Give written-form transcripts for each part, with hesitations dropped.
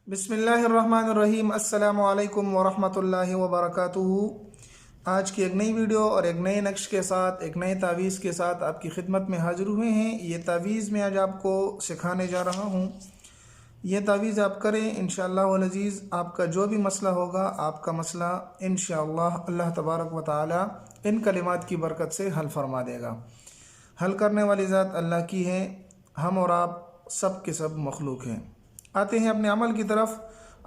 बिस्मिल्लाहिर्रहमानिर्रहीम। अस्सलामु अलैकुम वरहमतुल्लाहि वबरकातुहू। आज की एक नई वीडियो और एक नए नक्श के साथ, एक नए तावीज़ के साथ आपकी खिदमत में हाजिर हुए हैं। ये तावीज़ मैं आज आपको सिखाने जा रहा हूँ। ये तावीज़ आप करें, इंशाअल्लाह वल अज़ीज़ आपका जो भी मसला होगा, आपका मसला इंशाअल्लाह अल्लाह तबारक व तआला इन कलिमात की बरकत से हल फरमा देगा। हल करने वाली ज़ात अल्लाह की है, हम और आप सब के सब मखलूक हैं। आते हैं अपने अमल की तरफ।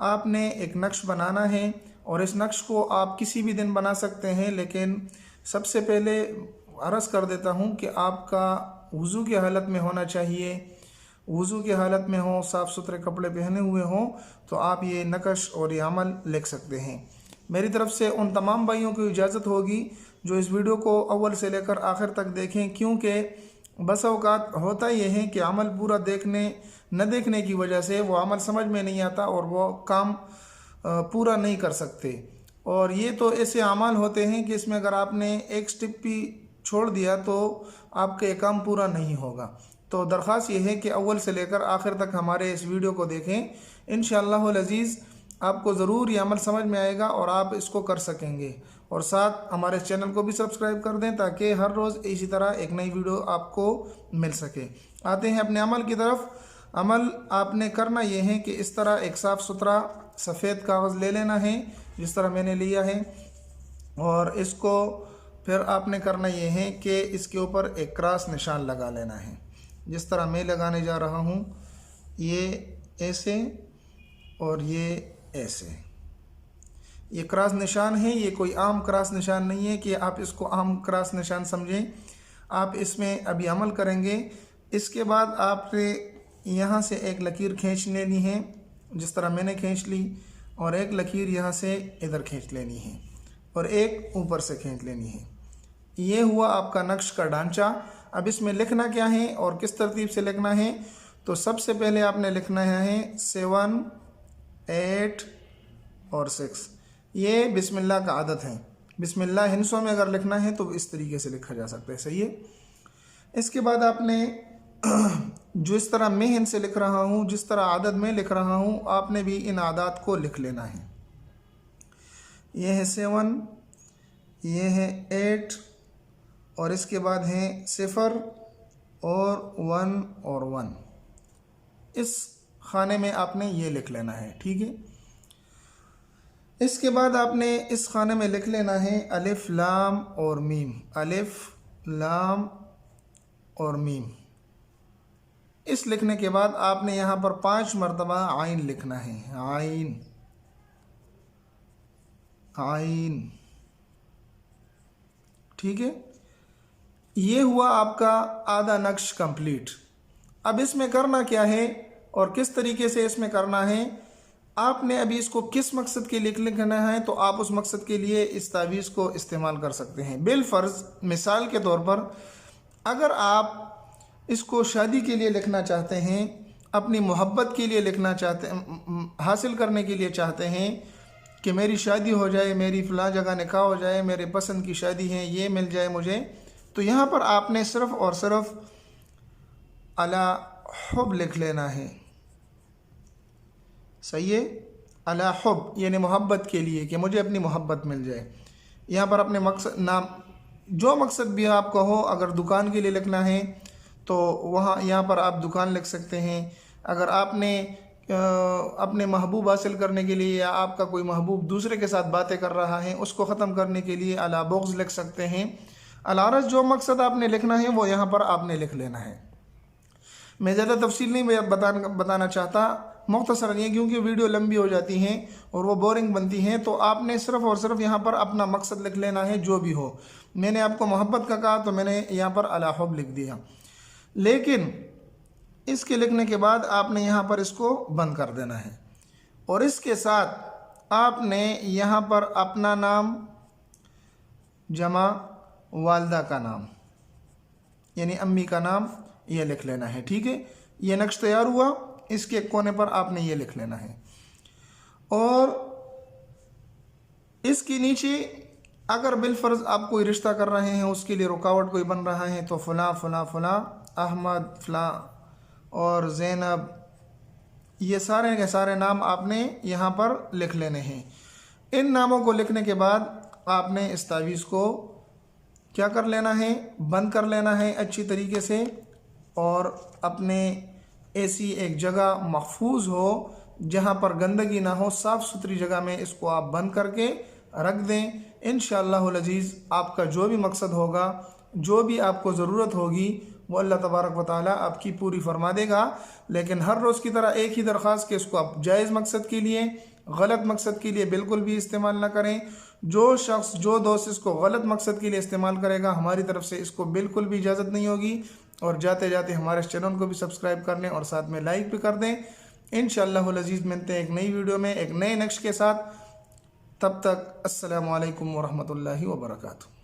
आपने एक नक्श बनाना है और इस नक्श को आप किसी भी दिन बना सकते हैं, लेकिन सबसे पहले अर्ज़ कर देता हूँ कि आपका वज़ू की हालत में होना चाहिए। वज़ू की हालत में हो, साफ़ सुथरे कपड़े पहने हुए हों, तो आप ये नक्श और ये अमल लिख सकते हैं। मेरी तरफ़ से उन तमाम भाइयों को इजाज़त होगी जो इस वीडियो को अव्वल से लेकर आखिर तक देखें, क्योंकि बस औक़ात होता यह है कि अमल पूरा न देखने की वजह से वो अमल समझ में नहीं आता और वो काम पूरा नहीं कर सकते। और ये तो ऐसे अमाल होते हैं कि इसमें अगर आपने एक स्टेप भी छोड़ दिया तो आपका ये काम पूरा नहीं होगा। तो दरख्वास्त ये है कि अव्वल से लेकर आखिर तक हमारे इस वीडियो को देखें। इंशाअल्लाहुल अज़ीज़ आपको ज़रूर ये अमल समझ में आएगा और आप इसको कर सकेंगे। और साथ हमारे चैनल को भी सब्सक्राइब कर दें ताकि हर रोज़ इसी तरह एक नई वीडियो आपको मिल सके। आते हैं अपने अमल की तरफ। अमल आपने करना यह है कि इस तरह एक साफ़ सुथरा सफ़ेद कागज़ ले लेना है, जिस तरह मैंने लिया है, और इसको फिर आपने करना यह है कि इसके ऊपर एक क्रॉस निशान लगा लेना है, जिस तरह मैं लगाने जा रहा हूँ। ये ऐसे और ये ऐसे, ये क्रॉस निशान है। ये कोई आम क्रॉस निशान नहीं है कि आप इसको आम क्रॉस निशान समझें। आप इसमें अभी अमल करेंगे। इसके बाद आपने यहाँ से एक लकीर खींच लेनी है, जिस तरह मैंने खींच ली, और एक लकीर यहाँ से इधर खींच लेनी है और एक ऊपर से खींच लेनी है। ये हुआ आपका नक्श का ढांचा। अब इसमें लिखना क्या है और किस तरतीब से लिखना है, तो सबसे पहले आपने लिखना है 7, 8 और 6। ये बिस्मिल्लाह का आदत है। बिस्मिल्लाह हिंसों में अगर लिखना है तो इस तरीके से लिखा जा सकता है, सही है। इसके बाद आपने जो इस तरह मैं हिंद से लिख रहा हूँ, जिस तरह आदत में लिख रहा हूँ, आपने भी इन आदात को लिख लेना है। ये है 7, ये है 8 और इसके बाद है 0 और 1 और 1। इस खाने में आपने ये लिख लेना है, ठीक है। इसके बाद आपने इस खाने में लिख लेना है अलिफ लाम और मीम, अलिफ लाम और मीम। इस लिखने के बाद आपने यहाँ पर 5 मरतबा आइन लिखना है, आइन आइन, ठीक है। ये हुआ आपका आधा नक्श कंप्लीट। अब इसमें करना क्या है और किस तरीके से इसमें करना है, आपने अभी इसको किस मकसद के लिए लिखना है, तो आप उस मकसद के लिए इस तावीज़ को इस्तेमाल कर सकते हैं। बिलफर्ज मिसाल के तौर पर अगर आप इसको शादी के लिए लिखना चाहते हैं, अपनी मोहब्बत के लिए लिखना चाहते हैं, हासिल करने के लिए चाहते हैं कि मेरी शादी हो जाए, मेरी फ़लाँ जगह निकाह हो जाए, मेरे पसंद की शादी है, ये मिल जाए मुझे, तो यहाँ पर आपने सिर्फ़ और सिर्फ अला हुब लिख लेना है, सही है। अला हुब यानी मोहब्बत के लिए, कि मुझे अपनी मोहब्बत मिल जाए। यहाँ पर अपने मकसद नाम, जो मकसद भी आपका हो, अगर दुकान के लिए लिखना है तो वहाँ यहाँ पर आप दुकान लिख सकते हैं। अगर आपने अपने महबूब हासिल करने के लिए, या आपका कोई महबूब दूसरे के साथ बातें कर रहा है, उसको ख़त्म करने के लिए अला बुग़्ज़ लिख सकते हैं। अलारस जो मकसद आपने लिखना है वो यहाँ पर आपने लिख लेना है। मैं ज़्यादा तफसील नहीं बताना चाहता, मुख्तसर ये, क्योंकि वीडियो लंबी हो जाती हैं और वो बोरिंग बनती हैं। तो आपने सिर्फ़ और सिर्फ यहाँ पर अपना मकसद लिख लेना है, जो भी हो। मैंने आपको मोहब्बत का कहा तो मैंने यहाँ पर अला हुब लिख दिया, लेकिन इसके लिखने के बाद आपने यहाँ पर इसको बंद कर देना है। और इसके साथ आपने यहाँ पर अपना नाम जमा वालदा का नाम यानी अम्मी का नाम ये लिख लेना है, ठीक है। ये नक्श तैयार हुआ, इसके कोने पर आपने ये लिख लेना है। और इसके नीचे अगर बिलफर्ज आप कोई रिश्ता कर रहे हैं, उसके लिए रुकावट कोई बन रहा है, तो फ़लाँ फ़लाँ फ़लाँ अहमद फ़लाँ और ज़ैनब ये सारे के सारे नाम आपने यहाँ पर लिख लेने हैं। इन नामों को लिखने के बाद आपने इस तावीज़ को क्या कर लेना है, बंद कर लेना है अच्छी तरीके से, और अपने ऐसी एक जगह महफूज हो जहाँ पर गंदगी ना हो, साफ़ सुथरी जगह में इसको आप बंद करके रख दें। इंशाअल्लाहुल अज़ीज़ आपका जो भी मकसद होगा, जो भी आपको ज़रूरत होगी, वो अल्लाह तबारक व तआला आपकी पूरी फरमा देगा। लेकिन हर रोज़ की तरह एक ही दरख्वास्त कि इसको आप जायज़ मकसद के लिए, गलत मकसद के लिए बिल्कुल भी इस्तेमाल ना करें। जो शख्स, जो दोस्त इसको गलत मकसद के लिए इस्तेमाल करेगा, हमारी तरफ से इसको बिल्कुल भी इजाज़त नहीं होगी। और जाते जाते हमारे चैनल को भी सब्सक्राइब कर लें और साथ में लाइक भी कर दें। इंशाअल्लाहुल अज़ीज़ मिलते हैं एक नई वीडियो में एक नए नक्श के साथ। तब तक अस्सलामु अलैकुम व रहमतुल्लाहि व बरकातुहू।